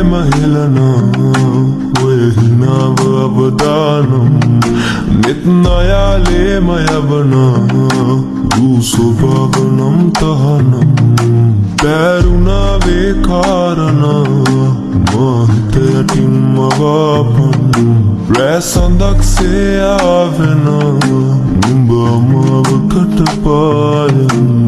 මහිලනා ඔය හිනාව අවදානම් නෙත් නයාලේම යවනා ඌ ස්වභාවනම් තහනම් පැරුණාවේ කාරණා මහිත යටින්ම වාපන් රෑ සඳක්සේ ආවෙනා නුඹ අමාවකට පායන්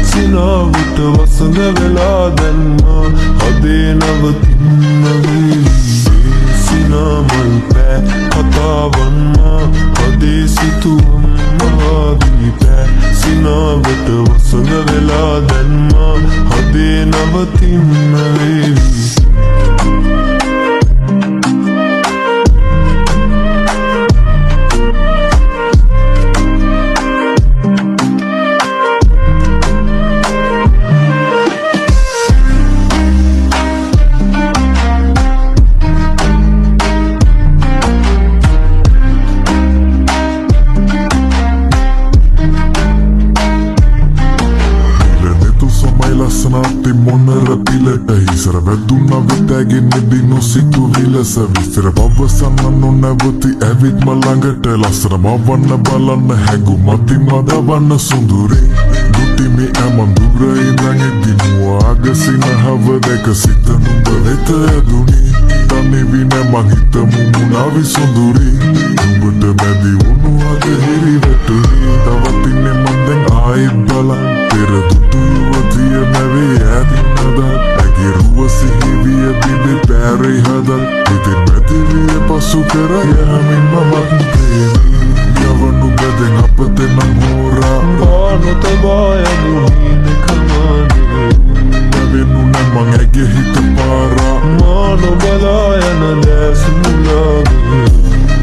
සිනාවට වසඟ වෙලා දැන්මා හදේ නවතින්න වේවි සිනාමල් පෑ කතාවන්මා හදේ සිතුවම්මා වී පෑ සිනාවට වසඟ වෙලා දැන්මා හදේ නවතින්න වේවි මොනර පිලට හිසර වැදුන්න විතැගෙන දිනු සිතු විලස විස්තර පවසන්න නොනැවති ඇවිත් මළඟට ලස්සන මවන්න බලන්න හැගු මති මදවන්න සුඳුරේ දුටිමි ඇමඳුර ඉඳන් එදිනුවා අගසින හව දැක සිත නුඹ වෙත ඇදුනි තනිවි නැ මං හිත මුමුණාවි සුඳුරේ නුඹට මැදි වුණු අද හිරි වැටුනි තවතින්නේ මන් දැන් ආයෙත් බලන් පෙර දුටු යුවතිය නැවේ ඇදින්නද ඇගේ රුව සිහිවිය බිබි පැරේ හදල් ඉතින් මැතිවිය පසු කර යහමින් මමත් ප්‍රේමී යවනු බැදෙන් අපතේ නම් හෝරා නොතබාය මුහින කමානේ නැවෙනු නැ මං ඇගේ හිත පාරා මා නොබලා යන දැස් මුලාවේ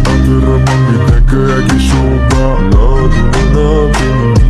අතර මම දැක ඇගේ ශෝභා නාදුන නාපෙන්